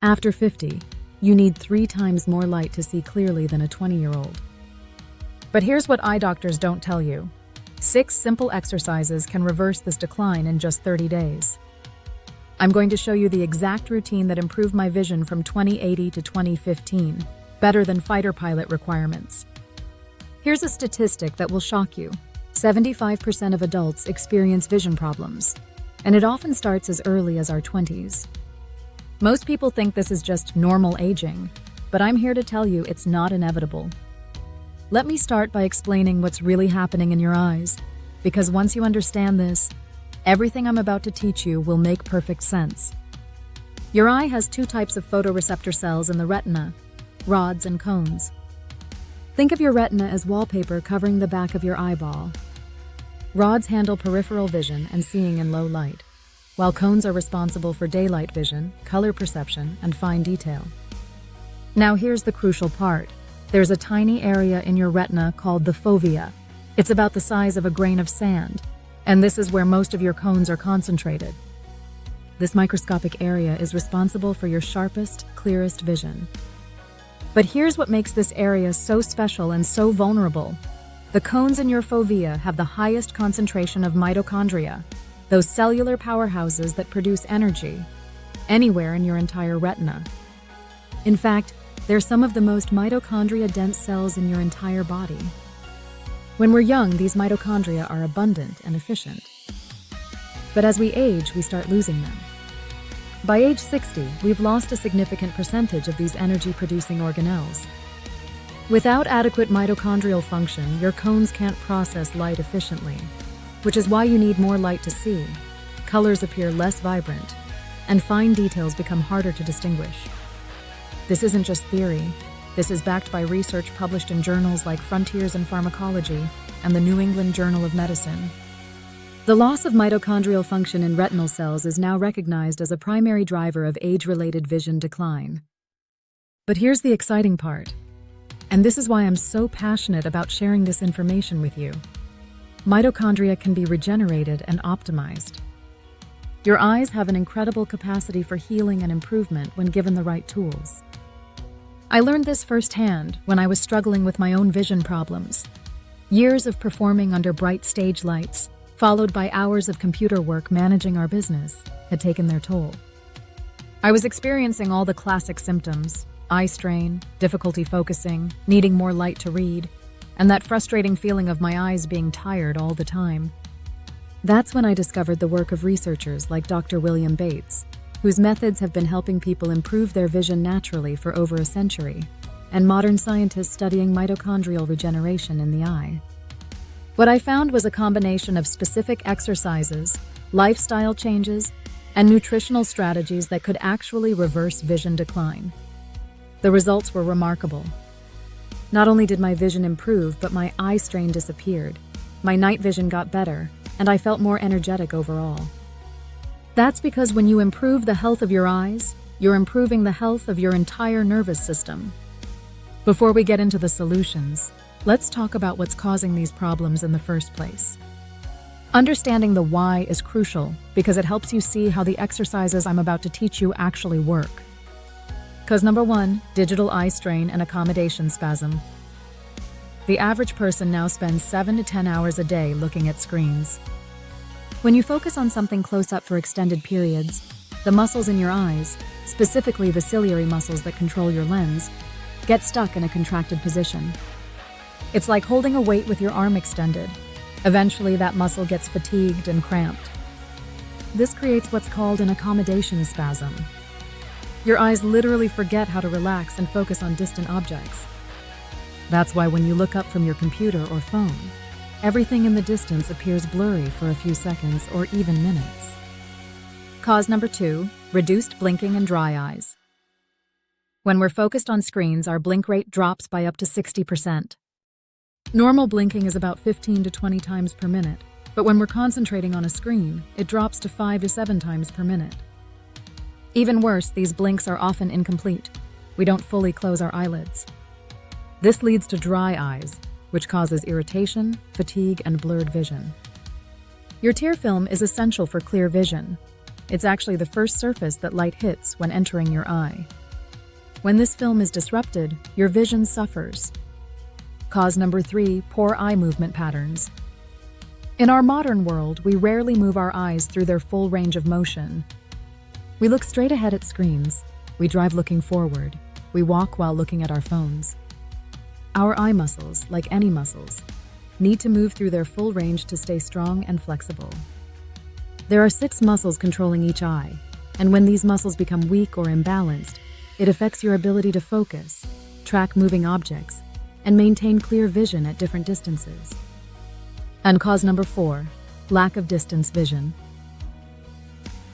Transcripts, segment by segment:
After 50, you need 3 times more light to see clearly than a 20-year-old. But here's what eye doctors don't tell you. 6 simple exercises can reverse this decline in just 30 days. I'm going to show you the exact routine that improved my vision from 20/80 to 20/15, better than fighter pilot requirements. Here's a statistic that will shock you. 75% of adults experience vision problems, and it often starts as early as our 20s. Most people think this is just normal aging, but I'm here to tell you it's not inevitable. Let me start by explaining what's really happening in your eyes, because once you understand this, everything I'm about to teach you will make perfect sense. Your eye has 2 types of photoreceptor cells in the retina, rods and cones. Think of your retina as wallpaper covering the back of your eyeball. Rods handle peripheral vision and seeing in low light, while cones are responsible for daylight vision, color perception, and fine detail. Now here's the crucial part. There's a tiny area in your retina called the fovea. It's about the size of a grain of sand, and this is where most of your cones are concentrated. This microscopic area is responsible for your sharpest, clearest vision. But here's what makes this area so special and so vulnerable. The cones in your fovea have the highest concentration of mitochondria, those cellular powerhouses that produce energy, anywhere in your entire retina. In fact, they're some of the most mitochondria-dense cells in your entire body. When we're young, these mitochondria are abundant and efficient. But as we age, we start losing them. By age 60, we've lost a significant percentage of these energy-producing organelles. Without adequate mitochondrial function, your cones can't process light efficiently, which is why you need more light to see. Colors appear less vibrant, and fine details become harder to distinguish. This isn't just theory. This is backed by research published in journals like Frontiers in Pharmacology and the New England Journal of Medicine. The loss of mitochondrial function in retinal cells is now recognized as a primary driver of age-related vision decline. But here's the exciting part, and this is why I'm so passionate about sharing this information with you. Mitochondria can be regenerated and optimized. Your eyes have an incredible capacity for healing and improvement when given the right tools. I learned this firsthand when I was struggling with my own vision problems. Years of performing under bright stage lights, followed by hours of computer work managing our business, had taken their toll. I was experiencing all the classic symptoms: eye strain, difficulty focusing, needing more light to read, and that frustrating feeling of my eyes being tired all the time. That's when I discovered the work of researchers like Dr. William Bates, whose methods have been helping people improve their vision naturally for over a century, and modern scientists studying mitochondrial regeneration in the eye. What I found was a combination of specific exercises, lifestyle changes, and nutritional strategies that could actually reverse vision decline. The results were remarkable. Not only did my vision improve, but my eye strain disappeared, my night vision got better, and I felt more energetic overall. That's because when you improve the health of your eyes, you're improving the health of your entire nervous system. Before we get into the solutions, let's talk about what's causing these problems in the first place. Understanding the why is crucial because it helps you see how the exercises I'm about to teach you actually work. Cause number 1, digital eye strain and accommodation spasm. The average person now spends 7 to 10 hours a day looking at screens. When you focus on something close up for extended periods, the muscles in your eyes, specifically the ciliary muscles that control your lens, get stuck in a contracted position. It's like holding a weight with your arm extended. Eventually, that muscle gets fatigued and cramped. This creates what's called an accommodation spasm. Your eyes literally forget how to relax and focus on distant objects. That's why when you look up from your computer or phone, everything in the distance appears blurry for a few seconds or even minutes. Cause number 2, reduced blinking and dry eyes. When we're focused on screens, our blink rate drops by up to 60%. Normal blinking is about 15 to 20 times per minute, but when we're concentrating on a screen, it drops to 5 to 7 times per minute. Even worse, these blinks are often incomplete. We don't fully close our eyelids. This leads to dry eyes, which causes irritation, fatigue, and blurred vision. Your tear film is essential for clear vision. It's actually the first surface that light hits when entering your eye. When this film is disrupted, your vision suffers. Cause number 3, poor eye movement patterns. In our modern world, we rarely move our eyes through their full range of motion. We look straight ahead at screens. We drive looking forward. We walk while looking at our phones. Our eye muscles, like any muscles, need to move through their full range to stay strong and flexible. There are 6 muscles controlling each eye, and when these muscles become weak or imbalanced, it affects your ability to focus, track moving objects, and maintain clear vision at different distances. And cause number 4, lack of distance vision.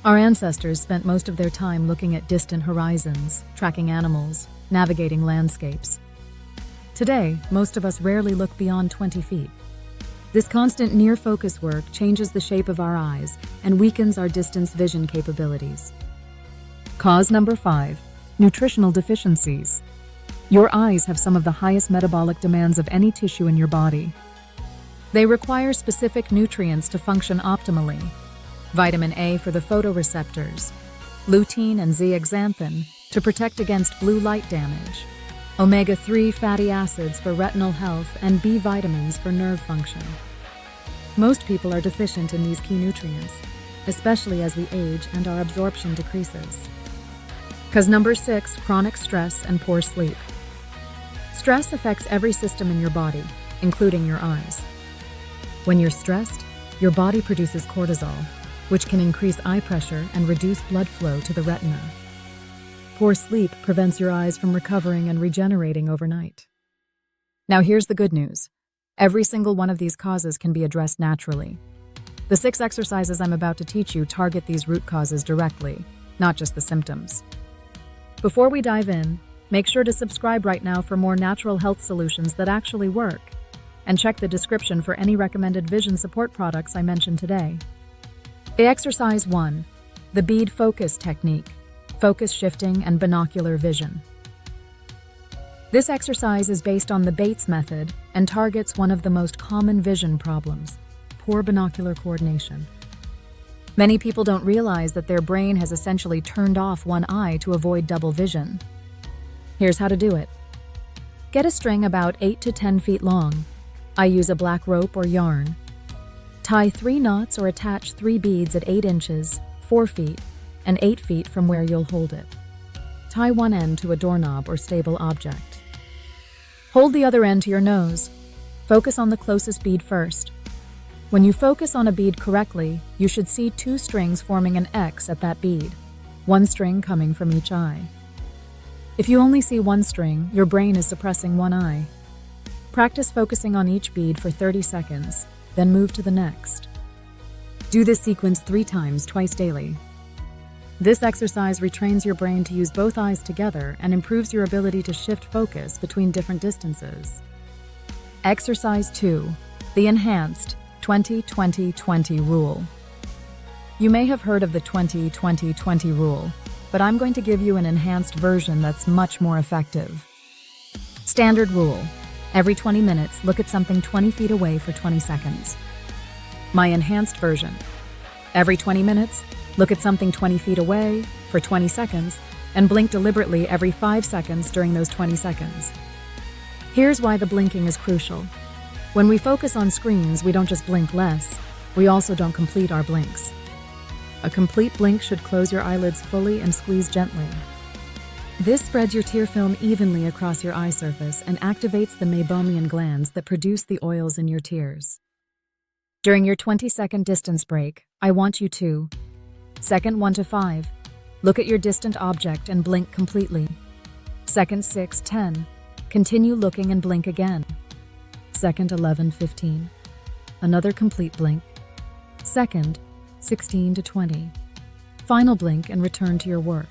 Our ancestors spent most of their time looking at distant horizons, tracking animals, navigating landscapes. Today, most of us rarely look beyond 20 feet. This constant near-focus work changes the shape of our eyes and weakens our distance vision capabilities. Cause number 5, nutritional deficiencies. Your eyes have some of the highest metabolic demands of any tissue in your body. They require specific nutrients to function optimally. Vitamin A for the photoreceptors, lutein and zeaxanthin to protect against blue light damage, omega-3 fatty acids for retinal health, and B vitamins for nerve function. Most people are deficient in these key nutrients, especially as we age and our absorption decreases. Cause number 6, chronic stress and poor sleep. Stress affects every system in your body, including your eyes. When you're stressed, your body produces cortisol, which can increase eye pressure and reduce blood flow to the retina. Poor sleep prevents your eyes from recovering and regenerating overnight. Now here's the good news. Every single one of these causes can be addressed naturally. The 6 exercises I'm about to teach you target these root causes directly, not just the symptoms. Before we dive in, make sure to subscribe right now for more natural health solutions that actually work, and check the description for any recommended vision support products I mentioned today. Exercise 1, the Bead focus technique, focus shifting and binocular vision. This exercise is based on the Bates method and targets one of the most common vision problems, poor binocular coordination. Many people don't realize that their brain has essentially turned off one eye to avoid double vision. Here's how to do it. Get a string about 8 to 10 feet long. I use a black rope or yarn. Tie 3 knots or attach 3 beads at 8 inches, 4 feet, and 8 feet from where you'll hold it. Tie one end to a doorknob or stable object. Hold the other end to your nose. Focus on the closest bead first. When you focus on a bead correctly, you should see 2 strings forming an X at that bead, 1 string coming from each eye. If you only see 1 string, your brain is suppressing one eye. Practice focusing on each bead for 30 seconds, then move to the next. Do this sequence 3 times, twice daily. This exercise retrains your brain to use both eyes together and improves your ability to shift focus between different distances. Exercise 2, the enhanced 20-20-20 rule. You may have heard of the 20-20-20 rule, but I'm going to give you an enhanced version that's much more effective. Standard rule. Every 20 minutes, look at something 20 feet away for 20 seconds. My enhanced version. Every 20 minutes, look at something 20 feet away for 20 seconds and blink deliberately every 5 seconds during those 20 seconds. Here's why the blinking is crucial. When we focus on screens, we don't just blink less, we also don't complete our blinks. A complete blink should close your eyelids fully and squeeze gently. This spreads your tear film evenly across your eye surface and activates the meibomian glands that produce the oils in your tears. During your 20-second distance break, I want you to Second 1 to 5, look at your distant object and blink completely. Second 6-10, continue looking and blink again. Second 11-15, another complete blink. Second 16 to 20, final blink and return to your work.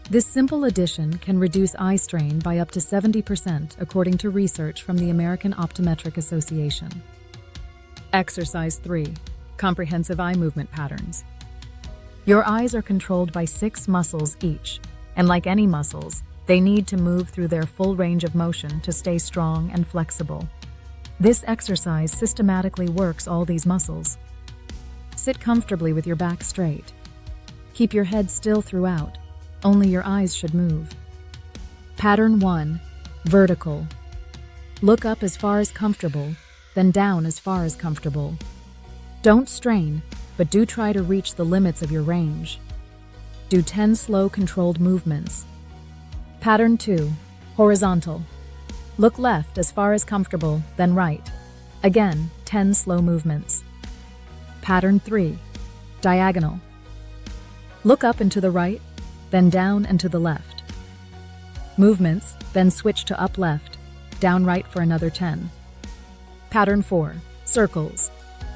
This simple addition can reduce eye strain by up to 70% according to research from the American Optometric Association. Exercise 3, comprehensive eye movement patterns. Your eyes are controlled by 6 muscles each, and like any muscles, they need to move through their full range of motion to stay strong and flexible. This exercise systematically works all these muscles. Sit comfortably with your back straight. Keep your head still throughout. Only your eyes should move. Pattern 1. Vertical. Look up as far as comfortable, then down as far as comfortable. Don't strain, but do try to reach the limits of your range. Do 10 slow, controlled movements. Pattern 2. Horizontal. Look left as far as comfortable, then right. Again, 10 slow movements. Pattern 3. Diagonal. Look up and to the right, then down and to the left. Movements, then switch to up left, down right for another 10. Pattern 4. Circles.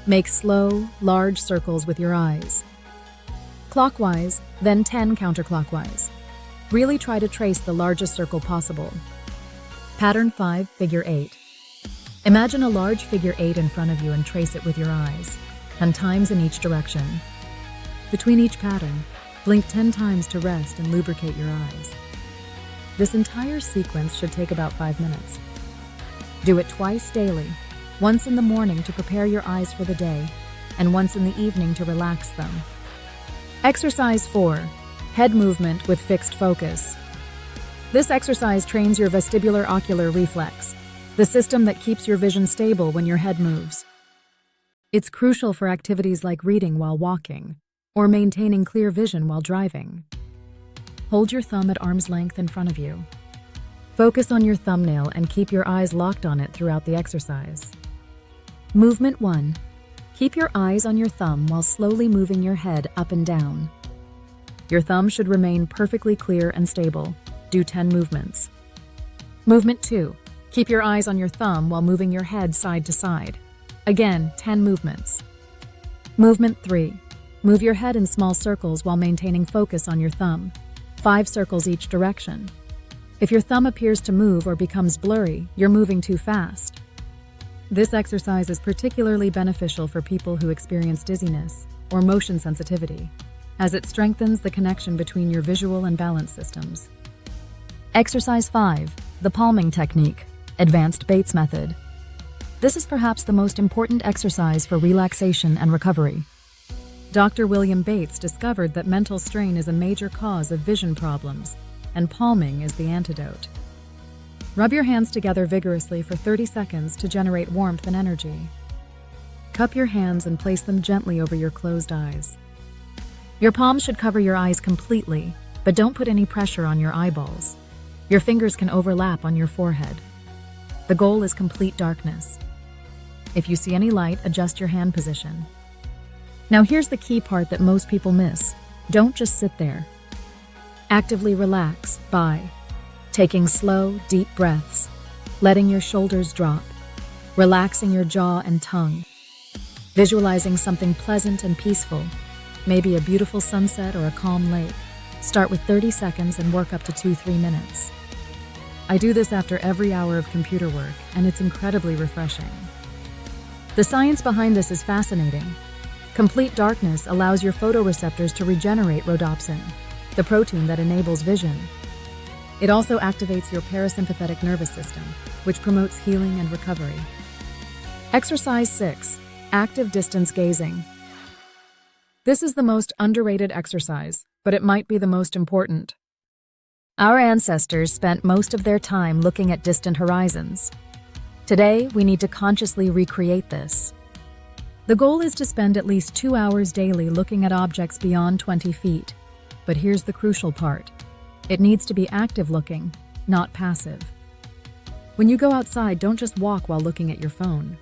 Make slow, large circles with your eyes. Clockwise, then 10 counterclockwise. Really try to trace the largest circle possible. Pattern 5. Figure 8. Imagine a large figure 8 in front of you and trace it with your eyes, 10 times in each direction. Between each pattern, blink 10 times to rest and lubricate your eyes. This entire sequence should take about 5 minutes. Do it twice daily, once in the morning to prepare your eyes for the day, and once in the evening to relax them. Exercise 4. Head movement with fixed focus. This exercise trains your vestibular-ocular reflex, the system that keeps your vision stable when your head moves. It's crucial for activities like reading while walking, or maintaining clear vision while driving. Hold your thumb at arm's length in front of you. Focus on your thumbnail and keep your eyes locked on it throughout the exercise. Movement 1. Keep your eyes on your thumb while slowly moving your head up and down. Your thumb should remain perfectly clear and stable. Do 10 movements. Movement 2. Keep your eyes on your thumb while moving your head side to side. Again, 10 movements. Movement 3. Move your head in small circles while maintaining focus on your thumb. 5 circles each direction. If your thumb appears to move or becomes blurry, you're moving too fast. This exercise is particularly beneficial for people who experience dizziness or motion sensitivity, as it strengthens the connection between your visual and balance systems. Exercise 5. The palming technique, advanced Bates method. This is perhaps the most important exercise for relaxation and recovery. Dr. William Bates discovered that mental strain is a major cause of vision problems, and palming is the antidote. Rub your hands together vigorously for 30 seconds to generate warmth and energy. Cup your hands and place them gently over your closed eyes. Your palms should cover your eyes completely, but don't put any pressure on your eyeballs. Your fingers can overlap on your forehead. The goal is complete darkness. If you see any light, adjust your hand position. Now here's the key part that most people miss. Don't just sit there. Actively relax by taking slow, deep breaths, letting your shoulders drop, relaxing your jaw and tongue, visualizing something pleasant and peaceful, maybe a beautiful sunset or a calm lake. Start with 30 seconds and work up to 2-3 minutes. I do this after every hour of computer work, and it's incredibly refreshing. The science behind this is fascinating. Complete darkness allows your photoreceptors to regenerate rhodopsin, the protein that enables vision. It also activates your parasympathetic nervous system, which promotes healing and recovery. Exercise 6. Active distance gazing. This is the most underrated exercise, but it might be the most important. Our ancestors spent most of their time looking at distant horizons. Today, we need to consciously recreate this. The goal is to spend at least 2 hours daily looking at objects beyond 20 feet. But here's the crucial part. It needs to be active looking, not passive. When you go outside, don't just walk while looking at your phone.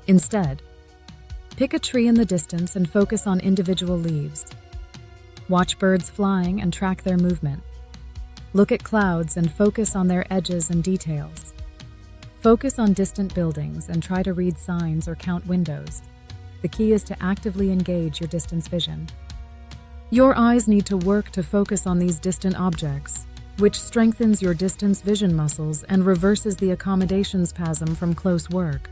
Instead, pick a tree in the distance and focus on individual leaves. Watch birds flying and track their movement. Look at clouds and focus on their edges and details. Focus on distant buildings and try to read signs or count windows. The key is to actively engage your distance vision. Your eyes need to work to focus on these distant objects, which strengthens your distance vision muscles and reverses the accommodation spasm from close work.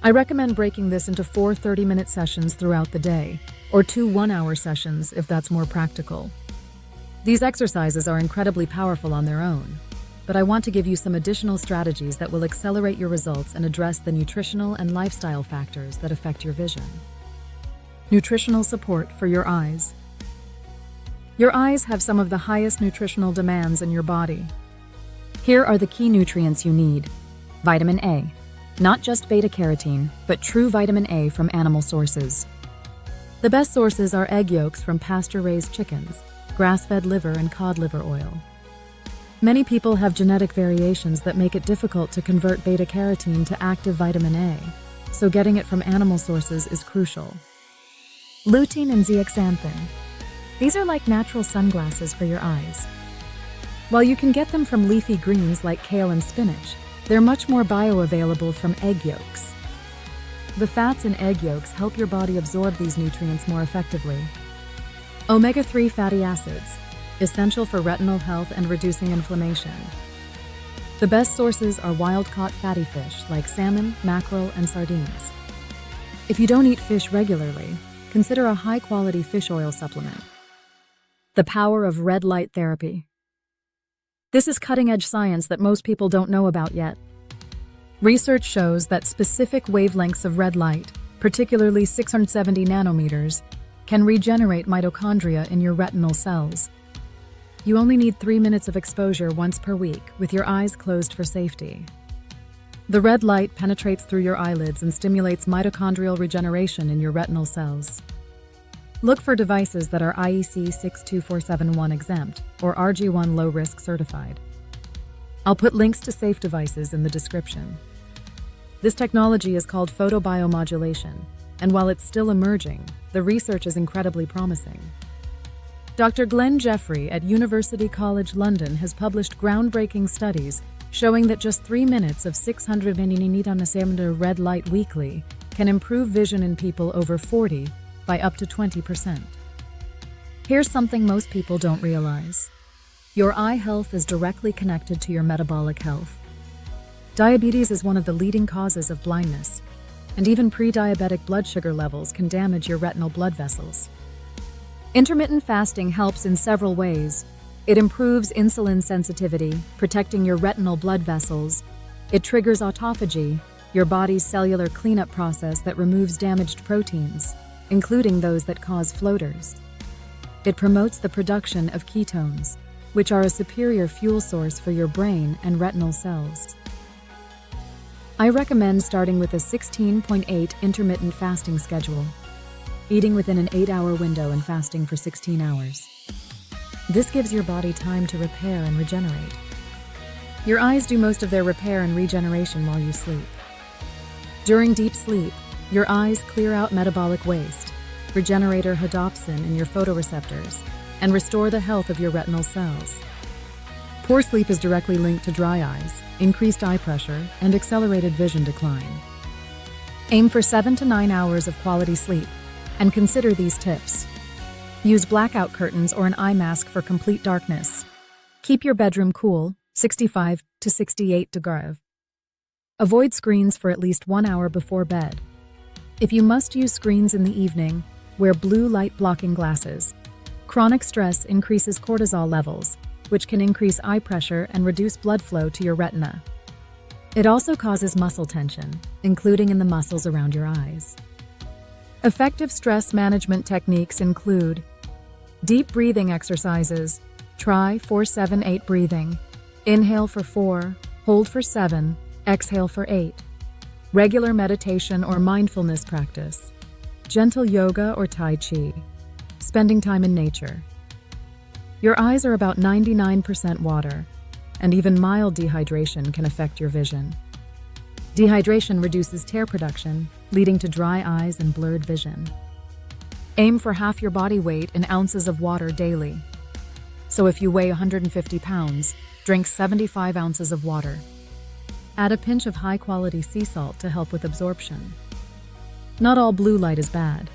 I recommend breaking this into 4 30-minute sessions throughout the day, or 2 one-hour sessions if that's more practical. These exercises are incredibly powerful on their own, but I want to give you some additional strategies that will accelerate your results and address the nutritional and lifestyle factors that affect your vision. Nutritional support for your eyes. Your eyes have some of the highest nutritional demands in your body, Here are the key nutrients you need. Vitamin A. Not just beta-carotene, but true vitamin A from animal sources. The best sources are egg yolks from pasture-raised chickens, grass-fed liver, and cod liver oil. Many people have genetic variations that make it difficult to convert beta-carotene to active vitamin A, so getting it from animal sources is crucial. Lutein and zeaxanthin. These are like natural sunglasses for your eyes. While you can get them from leafy greens like kale and spinach, they're much more bioavailable from egg yolks. The fats in egg yolks help your body absorb these nutrients more effectively. Omega-3 fatty acids, essential for retinal health and reducing inflammation. The best sources are wild-caught fatty fish like salmon, mackerel, and sardines. If you don't eat fish regularly, consider a high-quality fish oil supplement. The power of red light therapy. This is cutting-edge science that most people don't know about yet. Research shows that specific wavelengths of red light, particularly 670 nanometers, can regenerate mitochondria in your retinal cells. You only need 3 minutes of exposure once per week, with your eyes closed for safety. The red light penetrates through your eyelids and stimulates mitochondrial regeneration in your retinal cells. Look for devices that are IEC 62471 exempt or RG1 low risk certified. I'll put links to safe devices in the description. This technology is called photobiomodulation, and while it's still emerging, the research is incredibly promising. Dr. Glenn Jeffrey at University College London has published groundbreaking studies showing that just 3 minutes of 600 nanometer red light weekly can improve vision in people over 40 by up to 20%. Here's something most people don't realize. Your eye health is directly connected to your metabolic health. Diabetes is one of the leading causes of blindness, and even pre-diabetic blood sugar levels can damage your retinal blood vessels. Intermittent fasting helps in several ways. It improves insulin sensitivity, protecting your retinal blood vessels. It triggers autophagy, your body's cellular cleanup process that removes damaged proteins, including those that cause floaters. It promotes the production of ketones, which are a superior fuel source for your brain and retinal cells. I recommend starting with a 16.8 intermittent fasting schedule, eating within an 8-hour window and fasting for 16 hours. This gives your body time to repair and regenerate. Your eyes do most of their repair and regeneration while you sleep. During deep sleep, your eyes clear out metabolic waste, regenerator rhodopsin in your photoreceptors, and restore the health of your retinal cells. Poor sleep is directly linked to dry eyes, increased eye pressure, and accelerated vision decline. Aim for 7 to 9 hours of quality sleep, and consider these tips. Use blackout curtains or an eye mask for complete darkness. Keep your bedroom cool, 65 to 68 degrees. Avoid screens for at least 1 hour before bed. If you must use screens in the evening, wear blue light blocking glasses. Chronic stress increases cortisol levels, which can increase eye pressure and reduce blood flow to your retina. It also causes muscle tension, including in the muscles around your eyes. Effective stress management techniques include deep breathing exercises. Try 4-7-8 breathing. Inhale for 4, hold for 7, exhale for 8. Regular meditation or mindfulness practice. Gentle yoga or Tai Chi. Spending time in nature. Your eyes are about 99% water, and even mild dehydration can affect your vision. Dehydration reduces tear production, leading to dry eyes and blurred vision. Aim for half your body weight in ounces of water daily. So if you weigh 150 pounds, drink 75 ounces of water. Add a pinch of high-quality sea salt to help with absorption. Not all blue light is bad.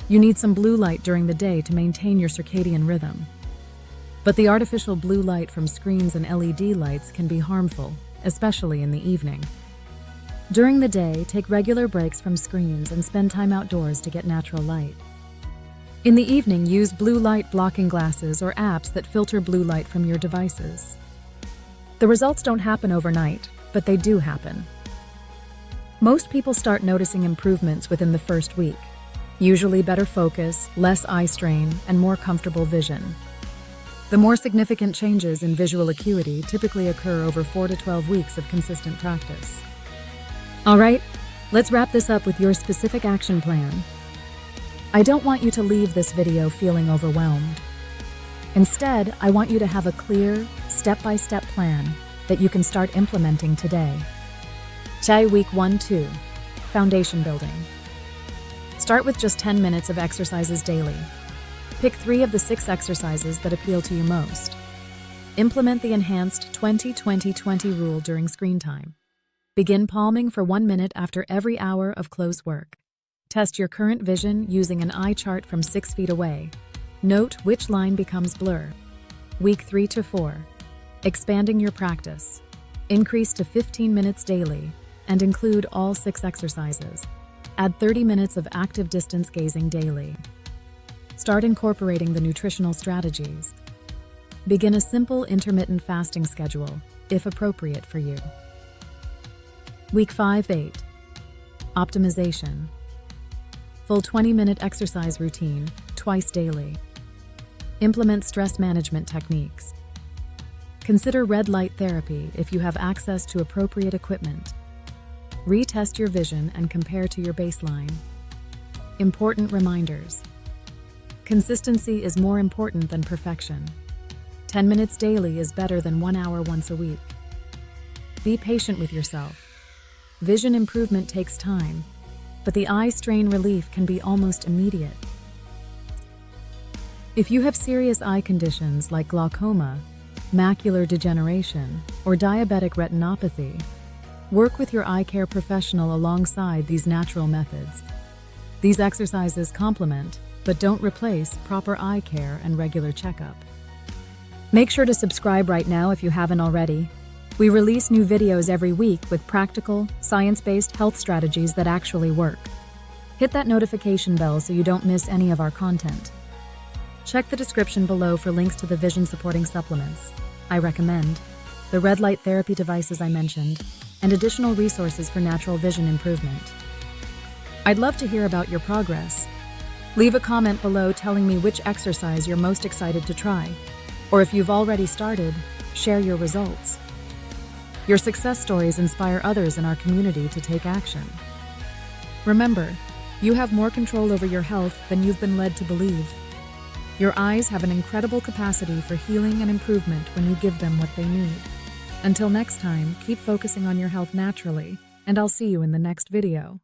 You need some blue light during the day to maintain your circadian rhythm. But the artificial blue light from screens and LED lights can be harmful, especially in the evening. During the day, take regular breaks from screens and spend time outdoors to get natural light. In the evening, use blue light blocking glasses or apps that filter blue light from your devices. The results don't happen overnight, but they do happen. Most people start noticing improvements within the first week, usually better focus, less eye strain, and more comfortable vision. The more significant changes in visual acuity typically occur over 4 to 12 weeks of consistent practice. All right, let's wrap this up with your specific action plan. I don't want you to leave this video feeling overwhelmed. Instead, I want you to have a clear, step-by-step plan that you can start implementing today. Week 1-2, Foundation Building. Start with just 10 minutes of exercises daily. Pick 3 of the 6 exercises that appeal to you most. Implement the enhanced 20-20-20 rule during screen time. Begin palming for 1 minute after every hour of close work. Test your current vision using an eye chart from 6 feet away. Note which line becomes blur. Week 3-4, expanding your practice. Increase to 15 minutes daily and include all 6 exercises. Add 30 minutes of active distance gazing daily. Start incorporating the nutritional strategies. Begin a simple intermittent fasting schedule, if appropriate for you. Week 5-8, optimization. Full 20-minute exercise routine, twice daily. Implement stress management techniques. Consider red light therapy if you have access to appropriate equipment. Retest your vision and compare to your baseline. Important reminders. Consistency is more important than perfection. 10 minutes daily is better than 1 hour once a week. Be patient with yourself. Vision improvement takes time, but the eye strain relief can be almost immediate. If you have serious eye conditions like glaucoma, macular degeneration, or diabetic retinopathy, work with your eye care professional alongside these natural methods. These exercises complement, but don't replace, proper eye care and regular checkup. Make sure to subscribe right now if you haven't already. We release new videos every week with practical, science-based health strategies that actually work. Hit that notification bell so you don't miss any of our content. Check the description below for links to the vision-supporting supplements I recommend, the red light therapy devices I mentioned, and additional resources for natural vision improvement. I'd love to hear about your progress. Leave a comment below telling me which exercise you're most excited to try, or if you've already started, share your results. Your success stories inspire others in our community to take action. Remember, you have more control over your health than you've been led to believe. Your eyes have an incredible capacity for healing and improvement when you give them what they need. Until next time, keep focusing on your health naturally, and I'll see you in the next video.